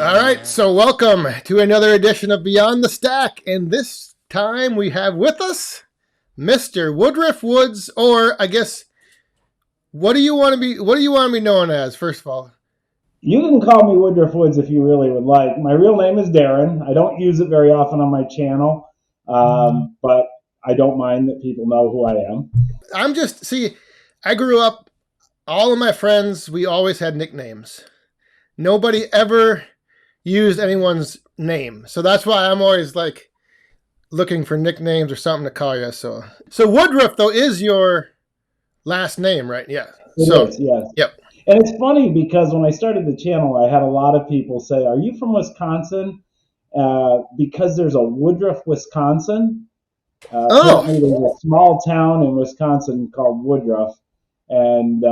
All right, so welcome to another edition of Beyond the Stack, and this time we have with us Mr. Woodruff Woods, or I guess, what do you want to be? What do you want to be known as? First of all, You can call me Woodruff Woods if you really would like. My real name is Darren. I don't use it very often on my channel, but I don't mind that people know who I am. I grew up. All of my friends, we always had nicknames. Nobody ever used anyone's name, so that's why I'm always like looking for nicknames or something to call you. So Woodruff though is your last name, right? Yeah. It is, yes. Yep. And it's funny because when I started the channel, I had a lot of people say, "Are you from Wisconsin?" Because there's a Woodruff, Wisconsin. Apparently, there's a small town in Wisconsin called Woodruff, and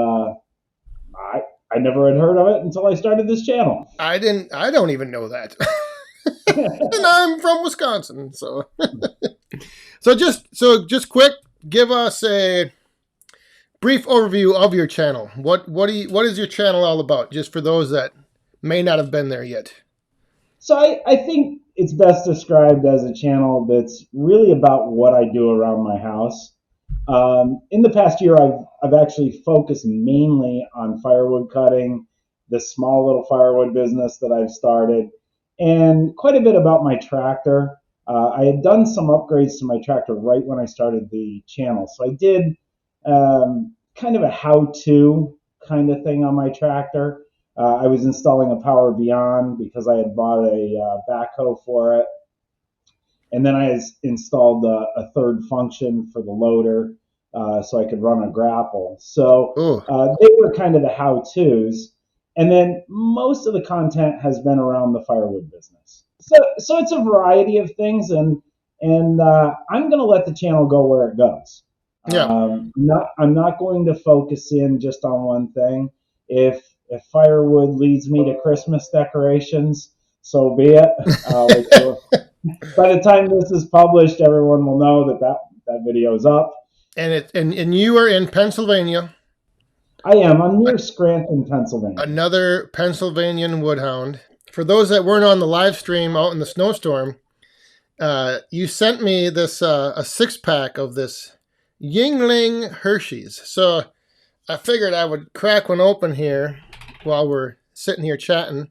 I never had heard of it until I started this channel. I don't even know that. And I'm from Wisconsin, so just quick, give us a brief overview of your channel. What is your channel all about? Just for those that may not have been there yet. So I think it's best described as a channel that's really about what I do around my house. In the past year, I've actually focused mainly on firewood cutting, the small little firewood business that I've started, and quite a bit about my tractor. I had done some upgrades to my tractor right when I started the channel, so I did kind of a how-to kind of thing on my tractor. I was installing a Power Beyond because I had bought a backhoe for it. And then I installed a third function for the loader so I could run a grapple. So they were kind of the how-tos. And then most of the content has been around the firewood business. So it's a variety of things, and I'm going to let the channel go where it goes. Yeah. I'm not going to focus in just on one thing. If firewood leads me to Christmas decorations, so be it. By the time this is published, everyone will know that video is up. And you are in Pennsylvania. I am. I'm near Scranton, Pennsylvania. Another Pennsylvanian woodhound. For those that weren't on the live stream out in the snowstorm, you sent me this a 6-pack of this Yingling Hershey's. So I figured I would crack one open here while we're sitting here chatting,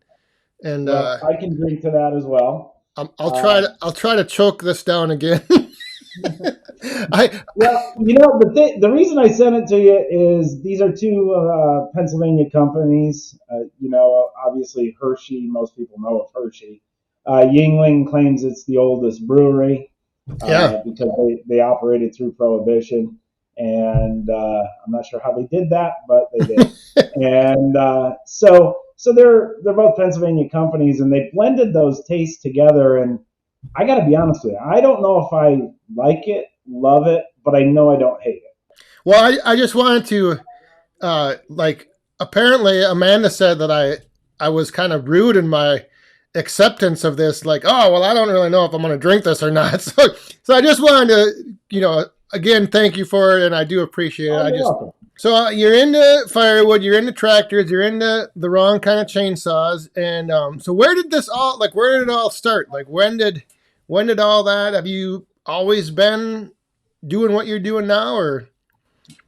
and I can drink to that as well. I'll try to choke this down again. The reason I sent it to you is these are two Pennsylvania companies. Obviously Hershey. Most people know of Hershey. Yingling claims it's the oldest brewery. Because they operated through Prohibition, and I'm not sure how they did that, but they did. And so they're both Pennsylvania companies, and they blended those tastes together. And I got to be honest with you, I don't know if I like it, love it, but I know I don't hate it. Well, I just wanted to, apparently Amanda said that I was kind of rude in my acceptance of this, like, oh, well, I don't really know if I'm going to drink this or not. So I just wanted to, again, thank you for it, and I do appreciate it. So you're into firewood, you're into tractors, you're into the wrong kind of chainsaws, and so where did it all start? Like, when did all that? Have you always been doing what you're doing now, or?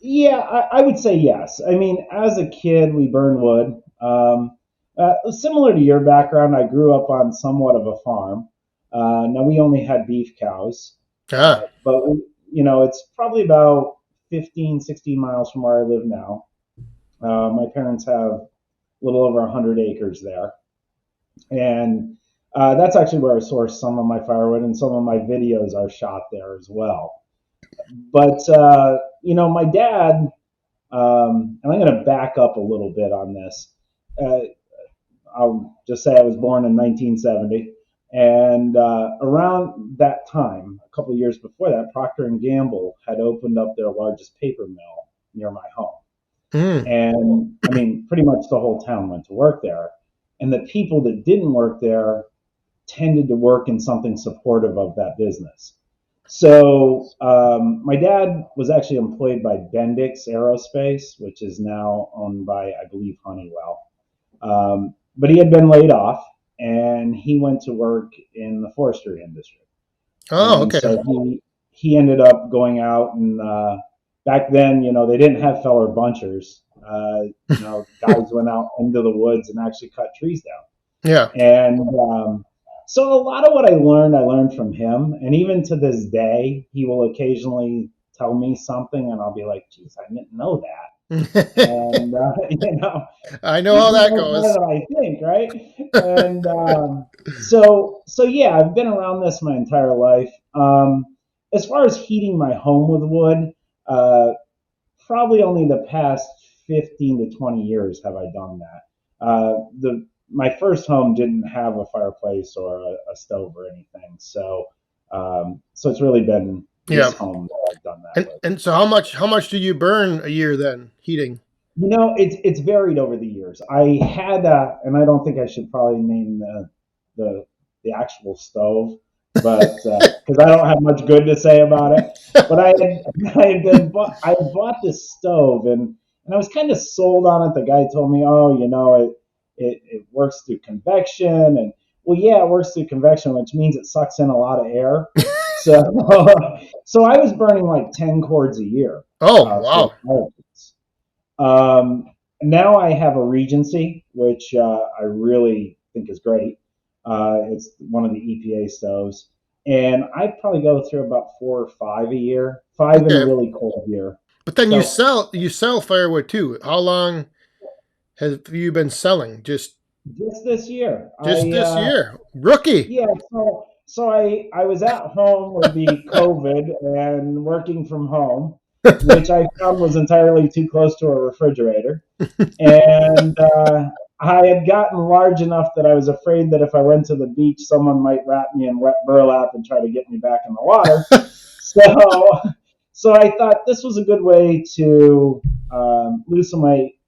Yeah, I would say yes. I mean, as a kid, we burned wood. Similar to your background, I grew up on somewhat of a farm. Now, we only had beef cows, but it's probably about 15, 16 miles from where I live now. My parents have a little over 100 acres there. And that's actually where I source some of my firewood, and some of my videos are shot there as well. But, my dad, and I'm going to back up a little bit on this. I'll just say I was born in 1970. And around that time, a couple of years before that, Procter & Gamble had opened up their largest paper mill near my home. And, I mean, pretty much the whole town went to work there. And the people that didn't work there tended to work in something supportive of that business. So my dad was actually employed by Bendix Aerospace, which is now owned by, I believe, Honeywell. But he had been laid off. and he went to work in the forestry industry. Oh, And okay. so he ended up going out and back then, they didn't have feller bunchers. Guys went out into the woods and actually cut trees down. Yeah. And so a lot of what I learned from him. And even to this day, he will occasionally tell me something, and I'll be like, "Geez, I didn't know that." And I know he how that knows more goes. than I think, right? And so yeah, I've been around this my entire life. As far as heating my home with wood, uh, probably only the past 15 to 20 years have I done that. The My first home didn't have a fireplace or a stove or anything, so it's really been Yeah. this home that I've done that with. And so how much do you burn a year then heating? It's varied over the years. I had, and I don't think I should probably name the the actual stove, but because I don't have much good to say about it. But I bought this stove, and I was kind of sold on it. The guy told me, oh, it works through convection, and well, yeah, it works through convection, which means it sucks in a lot of air. So so I was burning like 10 cords a year Oh, for wow. fireplace. Um, Now I have a Regency, which I really think is great. It's one of the EPA stoves, and I probably go through about 4 or 5 a year, 5 in a Okay. really cold year. But then So you sell firewood too. How long have you been selling? just this year, Just this year. Rookie. yeah, so I was at home with the COVID and working from home, which I found was entirely too close to a refrigerator. And I had gotten large enough that I was afraid that if I went to the beach, someone might wrap me in wet burlap and try to get me back in the water. So, so I thought this was a good way to lose some weight,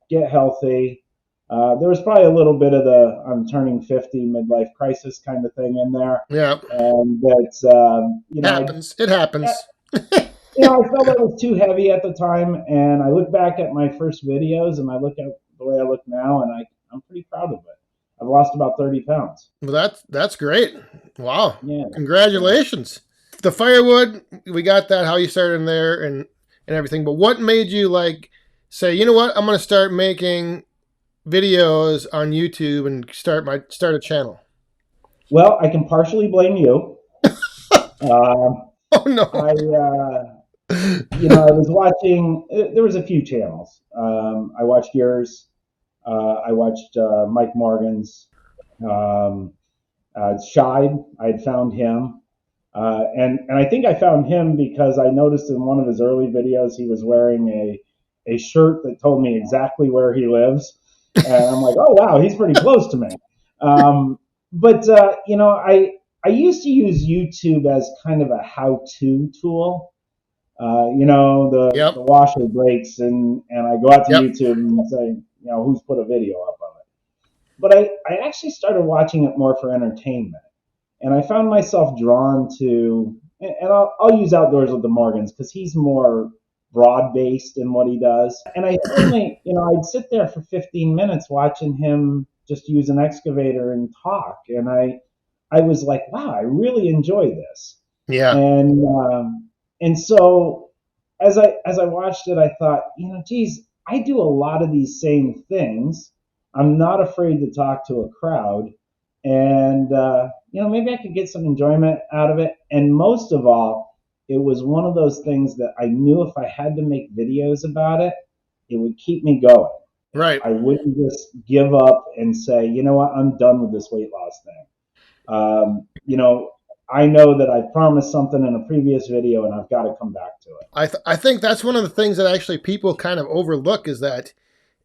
get healthy. There was probably a little bit of the I'm turning 50 midlife crisis kind of thing in there, Yeah. and that Happens. It happens. I felt it was too heavy at the time, and I look back at my first videos, and I look at the way I look now, and I'm pretty proud of it. I've lost about 30 pounds. Well, that's great. Wow. Yeah. So, Congratulations. The firewood, we got that, how you started in there and everything. But what made you like say, you know what, I'm gonna start making videos on YouTube and start a channel? well, I can partially blame you. Um, Oh no. I, I was watching. There was a few channels. I watched yours. I watched Mike Morgan's. Um, Shied. I had found him. And I think I found him because I noticed in one of his early videos he was wearing a shirt that told me exactly where he lives, and I'm like, oh wow, he's pretty close to me. But I used to use YouTube as kind of a how-to tool. The Yep. washer breaks, and I go out to Yep. YouTube and say, who's put a video up of it. But I actually started watching it more for entertainment, and I found myself drawn to, and I'll use Outdoors with the Morgans because he's more broad based in what he does. And I certainly, I'd sit there for 15 minutes watching him just use an excavator and talk, and I was like, wow, I really enjoy this. Yeah. And so as I watched it, I thought, geez, I do a lot of these same things. I'm not afraid to talk to a crowd, and maybe I could get some enjoyment out of it. And most of all, it was one of those things that I knew if I had to make videos about it, it would keep me going. Right. I wouldn't just give up and say, you know what, I'm done with this weight loss thing. I know that I promised something in a previous video, and I've got to come back to it. I think that's one of the things that actually people kind of overlook is that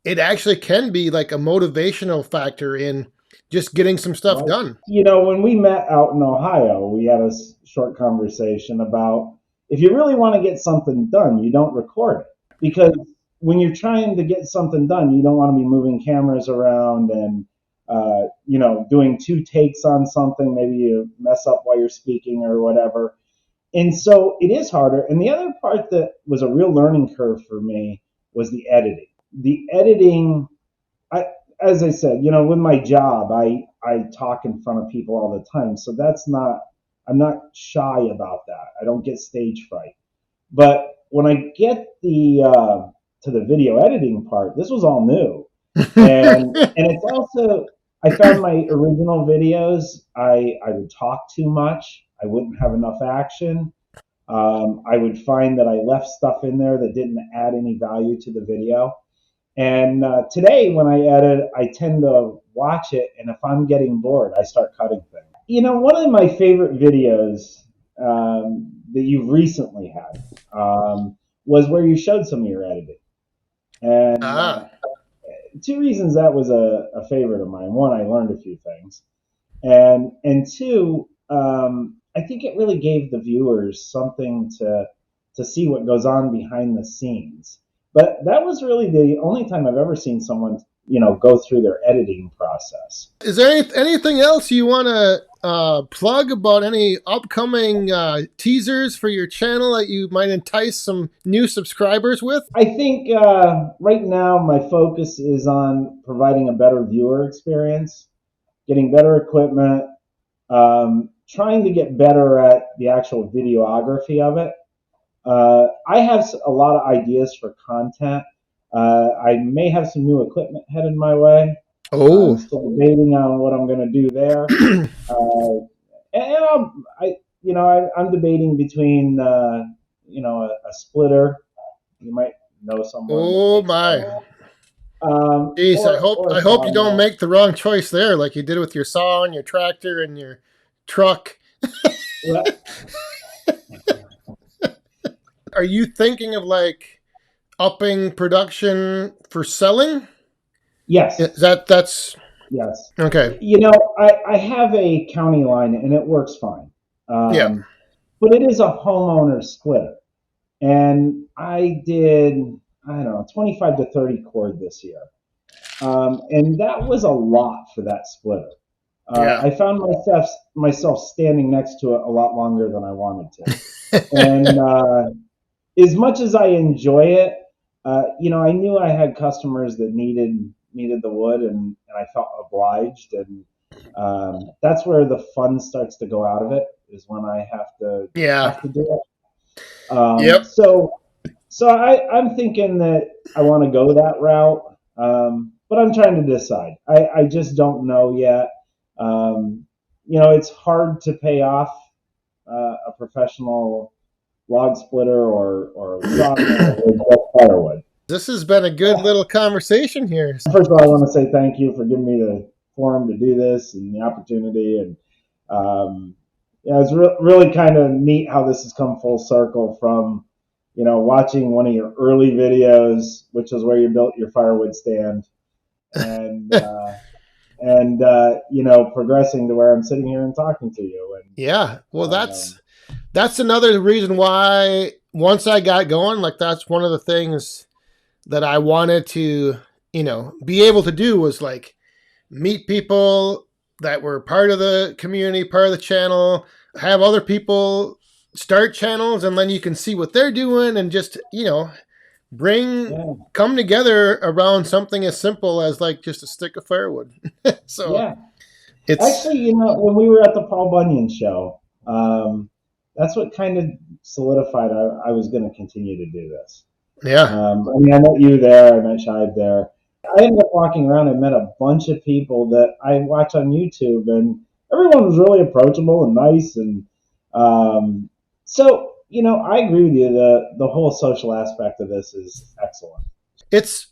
it actually can be like a motivational factor in just getting some stuff Right? done. When we met out in Ohio, we had a short conversation about if you really want to get something done, you don't record it. Because when you're trying to get something done, you don't want to be moving cameras around and doing two takes on something. Maybe you mess up while you're speaking or whatever. And so it is harder. And the other part that was a real learning curve for me was the editing. The editing, as I said, with my job, I talk in front of people all the time. So I'm not shy about that. I don't get stage fright. But when I get to the video editing part, this was all new. And it's also, I found my original videos, I would talk too much. I wouldn't have enough action. I would find that I left stuff in there that didn't add any value to the video. And today, when I edit, I tend to watch it, and if I'm getting bored, I start cutting things. One of my favorite videos that you've recently had was where you showed some of your editing. And two reasons that was a favorite of mine. One, I learned a few things. And two, I think it really gave the viewers something to see what goes on behind the scenes. But that was really the only time I've ever seen someone, go through their editing process. Is there anything else you want to plug about any upcoming teasers for your channel that you might entice some new subscribers with? I think right now my focus is on providing a better viewer experience, getting better equipment, trying to get better at the actual videography of it. I have a lot of ideas for content. I may have some new equipment headed my way. Oh, I'm still debating on what I'm going to do there. I'm debating between, a splitter. You might know someone. Oh my! Jeez, I hope you don't make the wrong choice there, like you did with your saw and your tractor and your truck. Yeah. Are you thinking of upping production for selling? Yes. That's yes. Okay. I have a county line and it works fine. Yeah. But it is a homeowner splitter. And I did, 25 to 30 cord this year. And that was a lot for that splitter. I found myself standing next to it a lot longer than I wanted to. And as much as I enjoy it, I knew I had customers that needed the wood, and I felt obliged. And that's where the fun starts to go out of it, is when I have to do it. Yep. So I'm thinking that I want to go that route, but I'm trying to decide. I just don't know yet. It's hard to pay off a professional log splitter or firewood. This has been a good little conversation here. First of all, I want to say thank you for giving me the forum to do this and the opportunity. And it's really kind of neat how this has come full circle from, watching one of your early videos, which is where you built your firewood stand, and progressing to where I'm sitting here and talking to you. And yeah, well, that's another reason why once I got going, that's one of the things that I wanted to, be able to do was meet people that were part of the community, part of the channel, have other people start channels, and then you can see what they're doing and just, come together around something as simple as just a stick of firewood. So yeah, it's actually, when we were at the Paul Bunyan show, that's what kind of solidified I was going to continue to do this. Yeah. I met you there. I met Shive there. I ended up walking around and met a bunch of people that I watch on YouTube, and everyone was really approachable and nice. And so, I agree with you. The whole social aspect of this is excellent. It's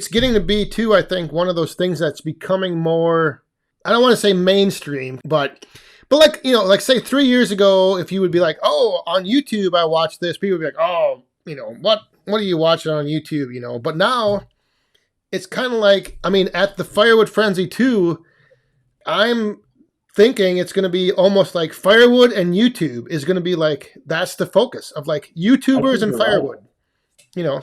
getting to be too, I think, one of those things that's becoming more, I don't want to say mainstream, but say 3 years ago, if you would be like, oh, on YouTube, I watched this, people would be like, oh, what are you watching on YouTube, but now it's kind of at the Firewood Frenzy 2, I'm thinking it's going to be almost like Firewood and YouTube is going to be that's the focus of YouTubers and Firewood, right.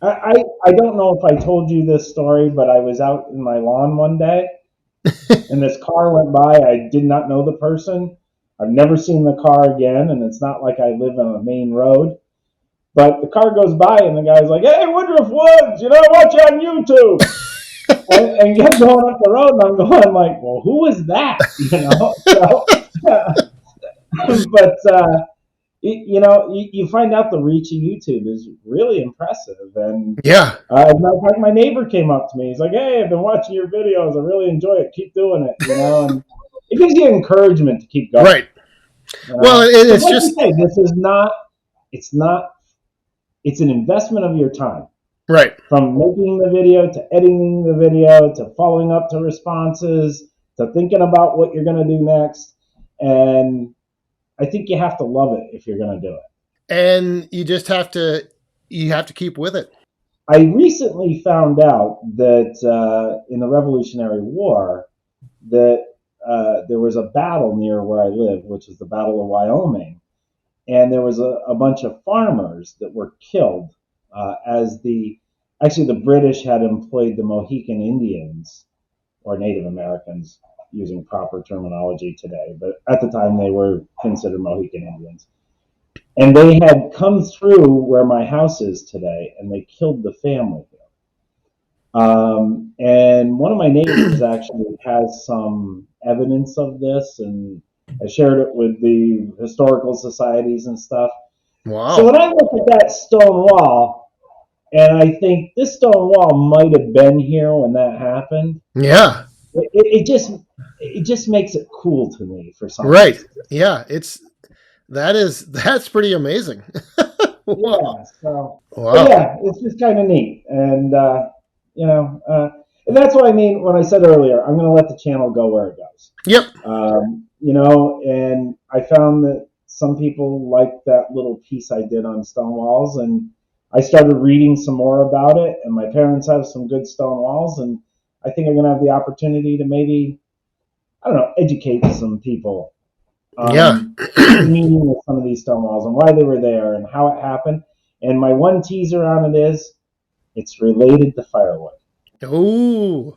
I don't know if I told you this story, but I was out in my lawn one day and this car went by. I did not know the person. I've never seen the car again, and it's not like I live on a main road. But the car goes by, and the guy's like, "Hey, Woodruff Woods, I watch you on YouTube." and kept going up the road, and I'm going like, well, who was that? So, but you find out the reach of YouTube is really impressive. And Yeah. as a matter of fact, my neighbor came up to me. He's like, "Hey, I've been watching your videos. I really enjoy it. Keep doing it." And it gives you encouragement to keep going. Right. Well, it's like just, you say, this is not. It's not. It's an investment of your time. right. From making the video to editing the video to following up to responses to thinking about what you're going to do next. And I think you have to love it if you're going to do it. And you just have to keep with it. I recently found out that in the Revolutionary War, that there was a battle near where I live, which is the Battle of Wyoming, and there was a bunch of farmers that were killed as the British had employed the Mohican Indians, or Native Americans, using proper terminology today, but at the time they were considered Mohican Indians. And they had come through where my house is today, and they killed the family here. And one of my neighbors actually has some evidence of this, and I shared it with the historical societies and stuff. Wow. So when I look at that stone wall, and I think this stone wall might have been here when that happened. Yeah. It just makes it cool to me for some Right. reason. Yeah. That's pretty amazing. Wow. Yeah. So wow. yeah, it's just kind of neat, and and that's what I mean when I said earlier, I'm going to let the channel go where it goes. Yep. And I found that some people liked that little piece I did on stone walls, and I started reading some more about it, and my parents have some good stone walls, and I think I'm going to have the opportunity to maybe, I don't know, educate some people on the meaning of some of these stone walls and why they were there and how it happened. And my one teaser on it is, it's related to firewood. Oh,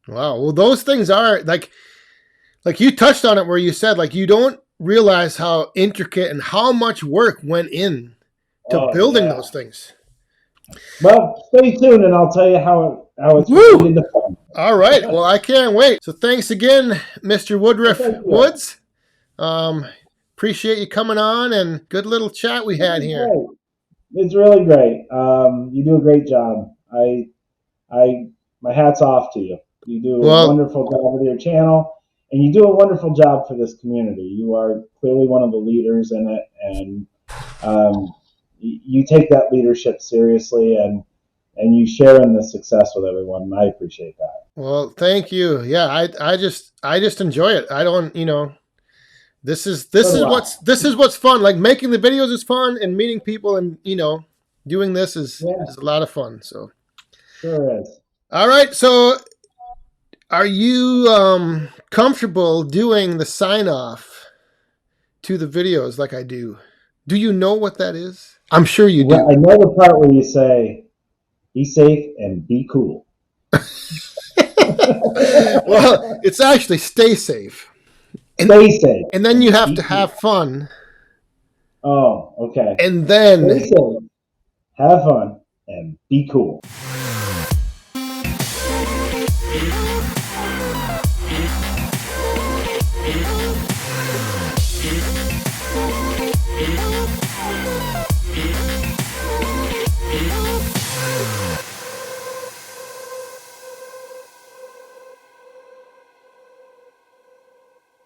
wow. Well, those things are like you touched on it where you said, like, you don't realize how intricate and how much work went in to building those things. Well, stay tuned and I'll tell you how it's related to fun. All right. Well, I can't wait. So thanks again, Mr. Woodruff Woods. Appreciate you coming on, and good little chat we had here. Great. It's really great. You do a great job. My hat's off to you. You do a wonderful job with your channel, and you do a wonderful job for this community. You are clearly one of the leaders in it, and you take that leadership seriously, and you share in the success with everyone, and I appreciate that. Well, thank you. Yeah, I just enjoy it. I don't, this is what's fun. Like, making the videos is fun, and meeting people and doing this is a lot of fun. So sure is. All right. So are you comfortable doing the sign off to the videos like I do? Do you know what that is? I'm sure you do. I know the part where you say, "Be safe and be cool." Well, it's actually stay safe. Stay safe. And then you have to have fun. Oh, okay. And then stay safe, have fun, and be cool.